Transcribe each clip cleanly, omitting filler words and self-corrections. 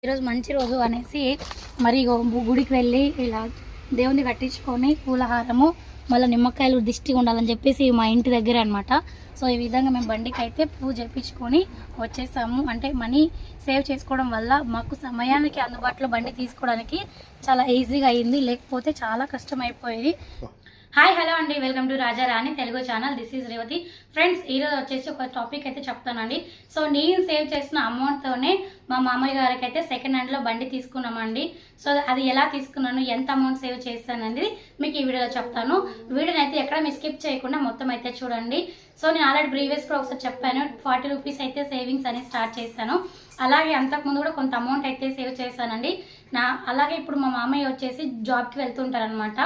ఈరోజు మంచి రోజు అనేసి మరి గుడికి వెళ్ళి ఇలా దేవుని కట్టించుకొని పూలహారము మళ్ళీ నిమ్మకాయలు దిష్టి ఉండాలని చెప్పేసి మా ఇంటి దగ్గర అనమాట. సో ఈ విధంగా మేము బండికి అయితే పూజ చేయించుకొని వచ్చేసాము. అంటే మనీ సేవ్ చేసుకోవడం వల్ల మాకు సమయానికి అందుబాటులో బండి తీసుకోవడానికి చాలా ఈజీగా అయింది, లేకపోతే చాలా కష్టం అయిపోయేది. హాయ్ హలో అండి, welcome to Raja Rani Telugu channel. This is Revathi. Friends, ఈరోజు వచ్చేసి ఒక టాపిక్ అయితే చెప్తానండి. సో నేను సేవ్ చేసిన అమౌంట్తోనే మా మామయ్య గారికి అయితే సెకండ్ హ్యాండ్లో బండి తీసుకున్నామండి. సో అది ఎలా తీసుకున్నాను, ఎంత అమౌంట్ సేవ్ చేస్తానండి మీకు ఈ వీడియోలో చెప్తాను. వీడియోని అయితే ఎక్కడ మీరు స్కిప్ చేయకుండా మొత్తం అయితే చూడండి. సో నేను ఆల్రెడీ ప్రీవియస్గా ఒకసారి చెప్పాను, 40 రూపీస్ అయితే సేవింగ్స్ అని స్టార్ట్ చేశాను. అలాగే అంతకుముందు కూడా కొంత అమౌంట్ అయితే సేవ్ చేశానండి. అలాగే ఇప్పుడు మా మామయ్య వచ్చేసి జాబ్కి వెళ్తుంటారనమాట.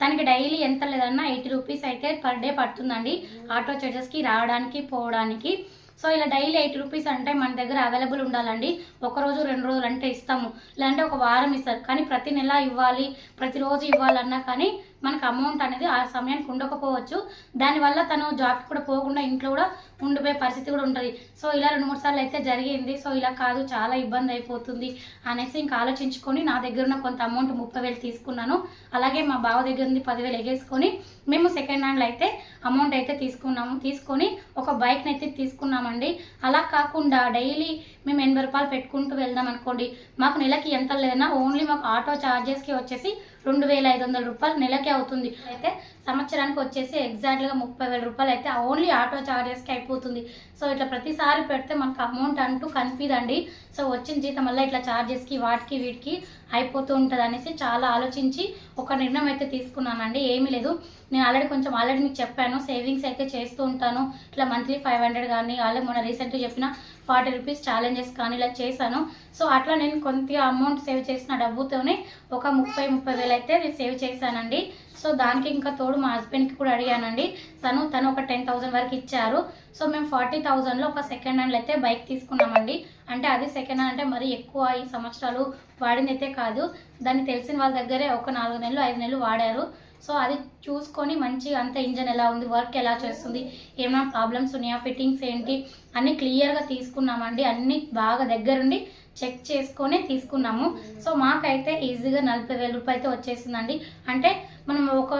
తనకి డైలీ ఎంత లేదన్నా 80 రూపీస్ అయితే పర్ డే పడుతుందండి ఆటో చార్జెస్కి రావడానికి పోవడానికి. సో ఇలా డైలీ 80 రూపీస్ అంటే మన దగ్గర అవైలబుల్ ఉండాలండి. ఒకరోజు 2 రోజులు అంటే ఇస్తాము, లేదంటే ఒక వారం ఇస్తారు. కానీ ప్రతి నెల ఇవ్వాలి, ప్రతిరోజు ఇవ్వాలన్నా కానీ మనకు అమౌంట్ అనేది ఆ సమయానికి ఉండకపోవచ్చు. దానివల్ల తను జాబ్కి కూడా పోకుండా ఇంట్లో కూడా ఉండిపోయే పరిస్థితి కూడా ఉంటుంది. సో ఇలా 2-3 సార్లు అయితే జరిగింది. సో ఇలా కాదు, చాలా ఇబ్బంది అయిపోతుంది అనేసి ఇంకా ఆలోచించుకొని నా దగ్గర ఉన్న కొంత అమౌంట్ 30,000 తీసుకున్నాను. అలాగే మా బావ దగ్గర ఉంది 10,000 ఎగేసుకొని మేము సెకండ్ హ్యాండ్లో అయితే అమౌంట్ అయితే తీసుకొని ఒక బైక్ని అయితే తీసుకున్నామండి. అలా కాకుండా డైలీ మేము 80 రూపాయలు పెట్టుకుంటూ వెళ్దాం అనుకోండి, మాకు నెలకి ఎంత లేదన్నా ఓన్లీ మాకు ఆటో ఛార్జెస్కి వచ్చేసి 2,500 రూపాయలు నెలకి అవుతుంది. అయితే సంవత్సరానికి వచ్చేసి ఎగ్జాక్ట్గా 30,000 రూపాయలు అయితే ఓన్లీ ఆటో ఛార్జెస్కి అయిపోతుంది. సో ఇట్లా ప్రతిసారి పెడితే మనకు అమౌంట్ అంటూ కనిపిదండి. సో వచ్చిన జీతం వల్ల ఇట్లా ఛార్జెస్కి వాటికి వీటికి అయిపోతూ ఉంటుంది అనేసి చాలా ఆలోచించి ఒక నిర్ణయం అయితే తీసుకున్నానండి. ఏమీ లేదు, నేను ఆల్రెడీ మీకు చెప్పాను, సేవింగ్స్ అయితే చేస్తూ ఉంటాను. ఇట్లా మంత్లీ 500 కానీ, అలాగే మొన్న రీసెంట్గా చెప్పిన 40 రూపీస్ ఛాలెంజెస్ కానీ ఇలా చేశాను. సో అట్లా నేను కొంత అమౌంట్ సేవ్ చేసిన డబ్బుతోనే ఒక 30,000 అయితే సేవ్ చేశానండి. సో దానికి ఇంకా తోడు మా హస్బెండ్కి కూడా అడిగానండి. తను ఒక 10,000 వరకు ఇచ్చారు. సో మేము 40,000లో ఒక సెకండ్ హ్యాండ్లో అయితే బైక్ తీసుకున్నామండి. అంటే అది సెకండ్ హ్యాండ్ అంటే మరీ ఎక్కువ ఈ సంవత్సరాలు వాడింది అయితే కాదు. దాన్ని తెలిసిన వాళ్ళ దగ్గరే ఒక 4 నెలలు 5 నెలలు వాడారు. సో అది చూసుకొని మంచిగా అంత ఇంజన్ ఎలా ఉంది, వర్క్ ఎలా చేస్తుంది, ఏమైనా ప్రాబ్లమ్స్ ఉన్నాయా, ఫిట్టింగ్స్ ఏంటి అన్నీ క్లియర్గా తీసుకున్నామండి. అన్నీ బాగా దగ్గరుండి చెక్ చేసుకొని తీసుకున్నాము. సో మాకైతే ఈజీగా 40,000 రూపాయలు అయితే వచ్చేసిందండి. అంటే మనం ఒక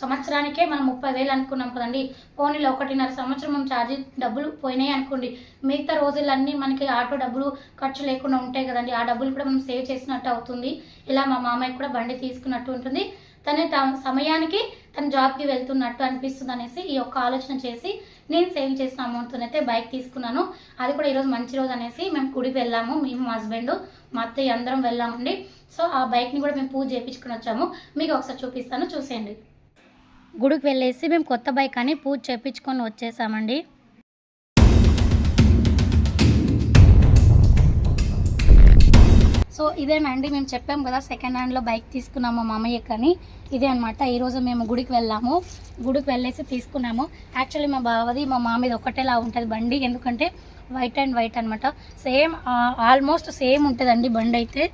సంవత్సరానికే మనం 30,000 అనుకున్నాం కదండి. పోనీలో 1.5 సంవత్సరం మనం ఛార్జీ డబ్బులు పోయినాయి అనుకోండి, మిగతా రోజులన్నీ మనకి ఆటో డబ్బులు ఖర్చు లేకుండా ఉంటాయి కదండి. ఆ డబ్బులు కూడా మనం సేవ్ చేసినట్టు అవుతుంది. ఇలా మా మామయ్య కూడా బండి తీసుకున్నట్టు ఉంటుంది. తన సమయానికి తన జాబ్కి వెళ్తున్నట్టు అనిపిస్తుంది అనేసి ఈ యొక్క ఆలోచన చేసి నేను సేవ్ చేసిన అమౌంట్తో అయితే బైక్ తీసుకున్నాను. అది కూడా ఈరోజు మంచి రోజు అనేసి మేము గుడికి వెళ్ళాము. మేము మా హస్బెండ్ మా అత్తయ్య అందరం వెళ్ళామండి. సో ఆ బైక్ని కూడా మేము పూజ చేయించుకుని వచ్చాము. మీకు ఒకసారి చూపిస్తాను, చూసేయండి. గుడికి వెళ్ళేసి మేము కొత్త బైక్ అని పూజ చేయించుకొని వచ్చేసామండి. సో ఇదేనండి, మేము చెప్పాము కదా సెకండ్ హ్యాండ్లో బైక్ తీసుకున్నాము మా మామయ్య కానీ. ఇదే అనమాట. ఈరోజు మేము గుడికి వెళ్ళాము. గుడికి వెళ్ళేసి తీసుకున్నాము. యాక్చువల్లీ మా బావది మా మామయ్యది ఒకటేలా ఉంటుంది బండి, ఎందుకంటే వైట్ అండ్ వైట్ అనమాట. సేమ్ ఆల్మోస్ట్ సేమ్ ఉంటుందండి బండి అయితే.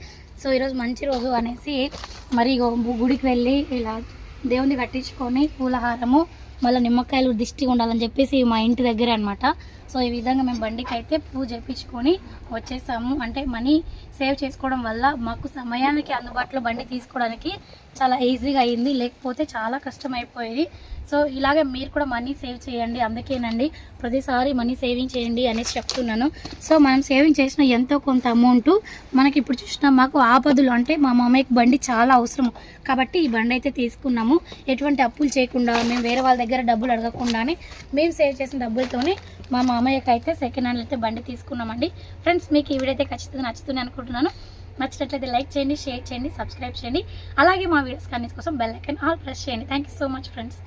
సో ఈరోజు మంచి రోజు అనేసి మరి గుడికి వెళ్ళి ఇలా దేవుని కట్టించుకొని పూలహారము మళ్ళీ నిమ్మకాయలు దిష్టి ఉండాలని చెప్పేసి మా ఇంటి దగ్గర అనమాట. సో ఈ విధంగా మేము బండికి అయితే పూజ చేయించుకొని వచ్చేసాము. అంటే మనీ సేవ్ చేసుకోవడం వల్ల మాకు సమయానికి అందుబాటులో బండి తీసుకోవడానికి చాలా ఈజీగా అయింది, లేకపోతే చాలా కష్టం అయిపోయేది. సో ఇలాగే మీరు కూడా మనీ సేవ్ చేయండి. అందుకేనండి ప్రతిసారి మనీ సేవింగ్ చేయండి అనేసి చెప్తున్నాను. సో మనం సేవింగ్ చేసిన ఎంతో కొంత అమౌంట్ మనకి ఇప్పుడు చూసినా మాకు ఆపదలు, అంటే మా మామయ్యకి బండి చాలా అవసరం కాబట్టి ఈ బండి అయితే తీసుకున్నాము. ఎటువంటి అప్పులు చేయకుండా, మేము వేరే వాళ్ళ దగ్గర డబ్బులు అడగకుండానే మేము సేవ్ చేసిన డబ్బులతోనే మా మామయ్యకి అయితే సెకండ్ హ్యాండ్ అయితే బండి తీసుకున్నామండి. ఫ్రెండ్స్, మీకు ఈ వీడియో అయితే ఖచ్చితంగా నచ్చుతుంది అనుకుంటున్నాను. నచ్చినట్లయితే లైక్ చేయండి, షేర్ చేయండి, సబ్స్క్రైబ్ చేయండి. అలాగే మా వీడియోస్ కనీస్ కోసం బెల్ ఐకాన్ ఆల్ ప్రెస్ చేయండి. Thank you so much friends.